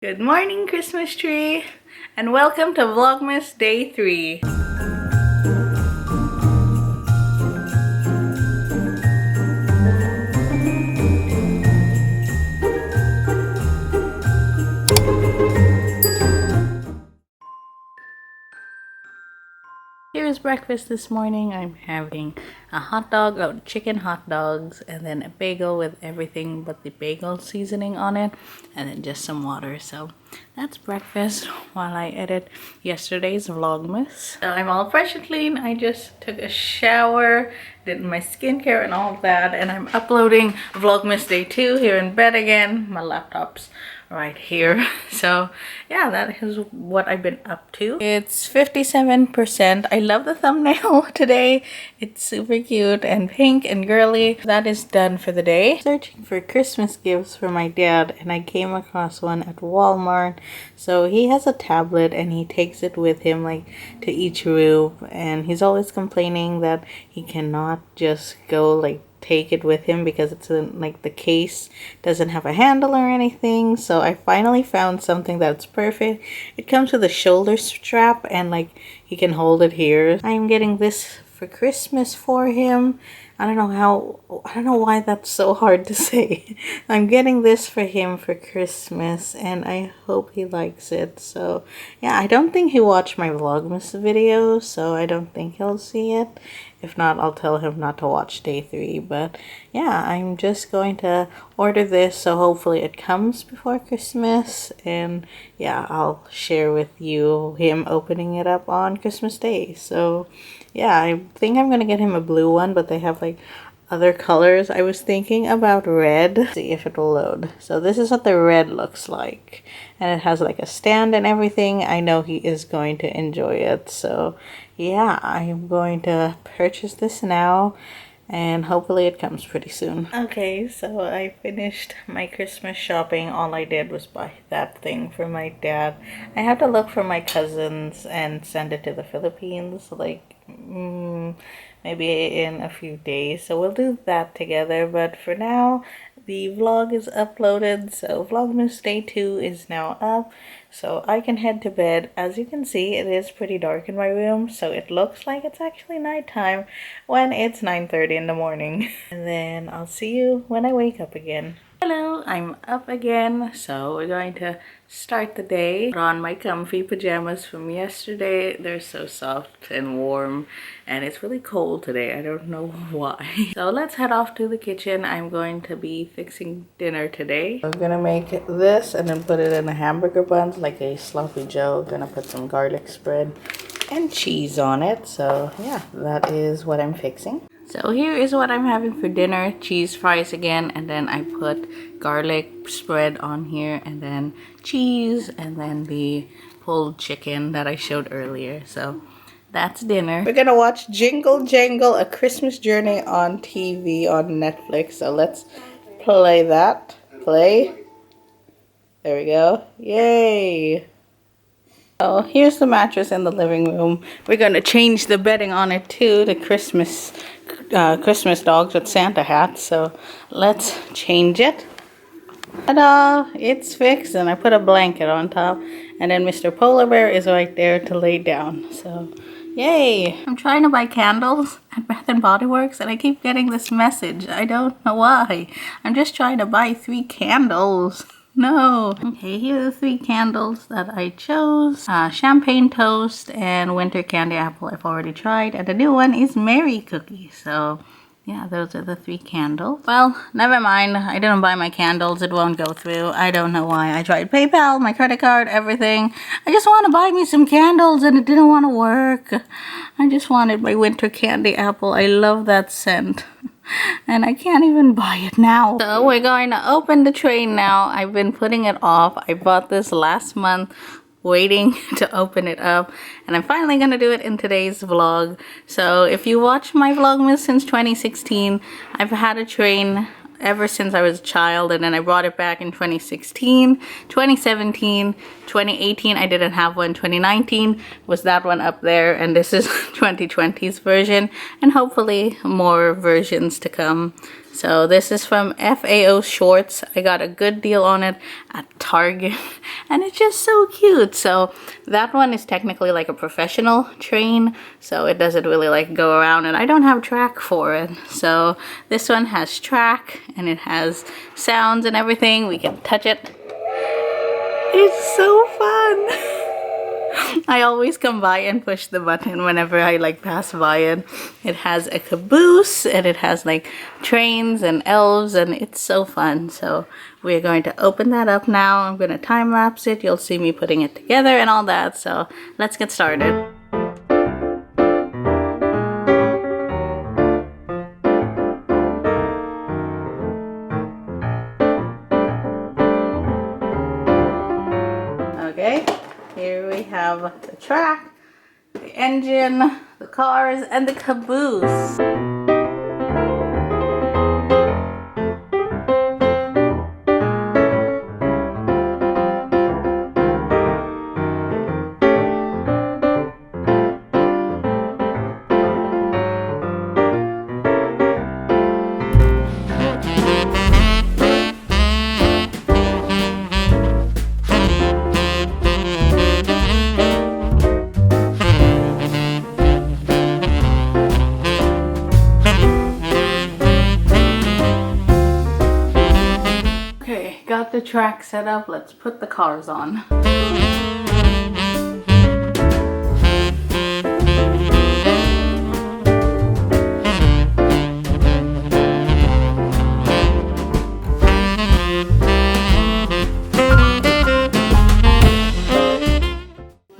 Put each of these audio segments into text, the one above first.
Good morning, Christmas tree, and welcome to Vlogmas Day 3. Here's breakfast this morning. I'm having a hot dog, chicken hot dogs, and then a bagel with everything but the bagel seasoning on it, and then just some water. So that's breakfast while I edit yesterday's Vlogmas. So I'm all fresh and clean. I just took a shower, did my skincare and all of that, and I'm uploading Vlogmas Day 2 here in bed again. My laptop's right here. So yeah, that is what I've been up to. It's 57%. I love the thumbnail today. It's super cute and pink and girly. That is done for the day. Searching for Christmas gifts for my dad, and I came across one at Walmart. So he has a tablet and he takes it with him like to each room, and he's always complaining that he cannot just go like take it with him because it's like the case doesn't have a handle or anything. So I finally found something that's perfect. It comes with a shoulder strap and like he can hold it here. I'm getting this for Christmas for him. I don't know why that's so hard to say. I'm getting this for him for Christmas and I hope he likes it. So yeah, I don't think he watched my Vlogmas video, so I don't think he'll see it. If not, I'll tell him not to watch day 3. But yeah, I'm just going to order this, so hopefully it comes before Christmas. And yeah, I'll share with you him opening it up on Christmas Day. So yeah, I think I'm gonna get him a blue one, but they have like other colors. I was thinking about red. Let's see if it will load. So this is what the red looks like, and it has like a stand and everything. I know he is going to enjoy it. So yeah, I'm going to purchase this now and hopefully it comes pretty soon. Okay, so I finished my Christmas shopping. All I did was buy that thing for my dad. I have to look for my cousins and send it to the Philippines like maybe in a few days, so we'll do that together. But for now, the vlog is uploaded, so Vlogmas Day 2 is now up, so I can head to bed. As you can see, it is pretty dark in my room, so it looks like it's actually nighttime when it's 9:30 in the morning. And then I'll see you when I wake up again. Hello, I'm up again, so we're going to start the day. Put on my comfy pajamas from yesterday. They're so soft and warm, and it's really cold today. I don't know why. So let's head off to the kitchen. I'm going to be fixing dinner today. I'm gonna make this and then put it in a hamburger bun like a sloppy joe. Gonna put some garlic spread and cheese on it. So yeah, that is what I'm fixing. So here is what I'm having for dinner. Cheese fries again, and then I put garlic spread on here, and then cheese, and then the pulled chicken that I showed earlier. So that's dinner. We're gonna watch Jingle Jangle, A Christmas Journey on TV on Netflix. So let's play that. Play. There we go. Yay! So here's the mattress in the living room. We're gonna change the bedding on it too, the Christmas dogs with Santa hats. So let's change it. Ta-da! It's fixed, and I put a blanket on top, and then Mr. Polar Bear is right there to lay down. So yay! I'm trying to buy candles at Bath & Body Works, and I keep getting this message. I don't know why. I'm just trying to buy 3 candles. No. Okay, here are the 3 candles that I chose. Champagne Toast and Winter Candy Apple I've already tried. And the new one is Mary Cookie. So yeah, those are the 3 candles. Well, never mind. I didn't buy my candles. It won't go through. I don't know why. I tried PayPal, my credit card, everything. I just want to buy me some candles and it didn't want to work. I just wanted my Winter Candy Apple. I love that scent. And I can't even buy it now. So we're going to open the tray now. I've been putting it off. I bought this last month, waiting to open it up, and I'm finally gonna do it in today's vlog. So if you watch my Vlogmas since 2016, I've had a train ever since I was a child, and then I brought it back in 2016, 2017, 2018 I didn't have one, 2019 was that one up there, and this is 2020's version, and hopefully more versions to come. So this is from FAO Schwartz. I got a good deal on it at Target and it's just so cute. So that one is technically like a professional train, so it doesn't really like go around, and I don't have track for it. So this one has track and it has sounds and everything. We can touch it. It's so fun. I always come by and push the button whenever I like pass by it. It has a caboose and it has like trains and elves, and it's so fun. So we're going to open that up now. I'm going to time lapse it. You'll see me putting it together and all that. So let's get started. Okay. Here we have the track, the engine, the cars, and the caboose. Got the track set up, let's put the cars on.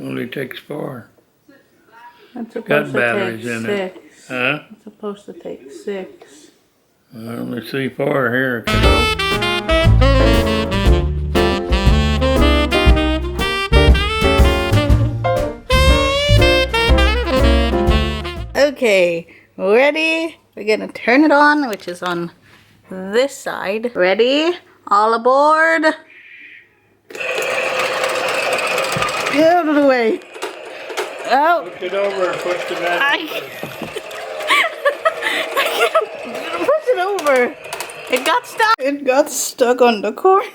Only takes 4. It's supposed Got to batteries take in 6. it. Huh? It's supposed to take 6. I only see 4 here, kiddo. Okay, ready? We're gonna turn it on, which is on this side. Ready? All aboard! Get out of the way! Oh! Push it over and push the battery. I can't push it over! It got stuck! It got stuck on the corner.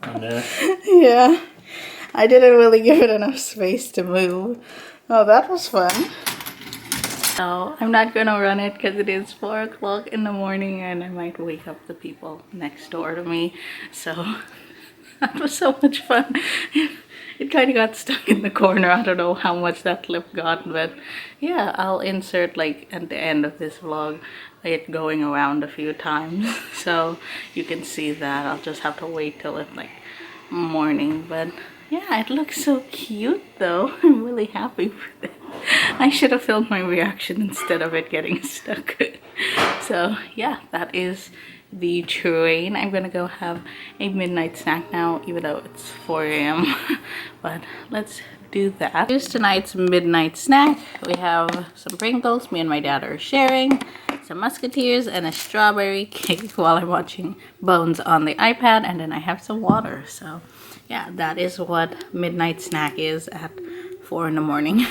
On there. Yeah. I didn't really give it enough space to move. Oh, that was fun. No, I'm not gonna run it because it is 4 o'clock in the morning and I might wake up the people next door to me. So that was so much fun. It kind of got stuck in the corner. I don't know how much that clip got, but yeah, I'll insert like at the end of this vlog it going around a few times so you can see that. I'll just have to wait till it's like morning, but yeah, it looks so cute though. I'm really happy with it. I should have filmed my reaction instead of it getting stuck. So yeah, that is the train. I'm gonna go have a midnight snack now, even though it's 4 a.m. But let's do that. Here's tonight's midnight snack. We have some Pringles, me and my dad are sharing, some Musketeers, and a strawberry cake while I'm watching Bones on the iPad, and then I have some water. So yeah, that is what midnight snack is at 4 in the morning.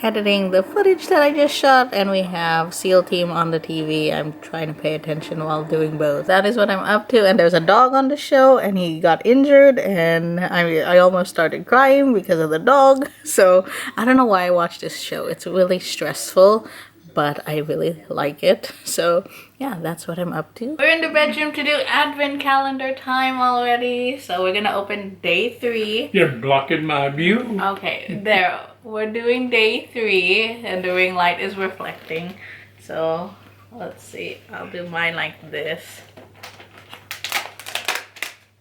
Editing the footage that I just shot, and we have SEAL team on the TV. I'm trying to pay attention while doing both. That is what I'm up to, and there's a dog on the show and he got injured and I almost started crying because of the dog. So I don't know why I watch this show. It's really stressful, but I really like it. So yeah, that's what I'm up to. We're in the bedroom to do advent calendar time already. So we're gonna open day 3. You're blocking my view. Okay, there. We're doing day 3 and the ring light is reflecting. So let's see. I'll do mine like this.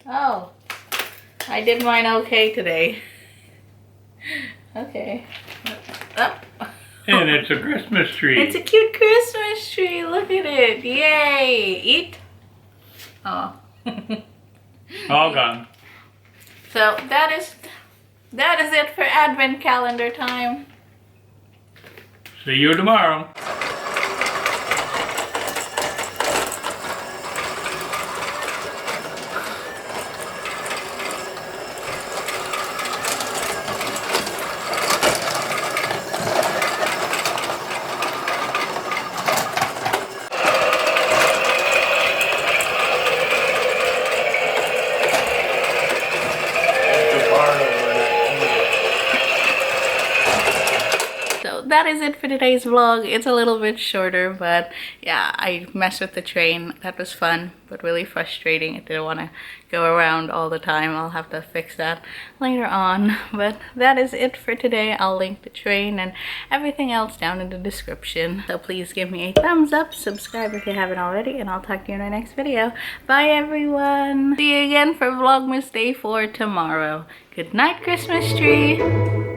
Oh, I did mine okay today. Okay. Oh. And it's a Christmas tree. It's a cute Christmas tree. Look at it. Yay. Eat. Oh. All gone. So that is it for advent calendar time. See you tomorrow. that is it for today's vlog. It's a little bit shorter, but yeah, I messed with the train. That was fun, but really frustrating. I didn't want to go around all the time. I'll have to fix that later on. But that is it for today. I'll link the train and everything else down in the description. So please give me a thumbs up, subscribe if you haven't already, and I'll talk to you in my next video. Bye everyone. See you again for Vlogmas Day 4 tomorrow. Good night, Christmas tree.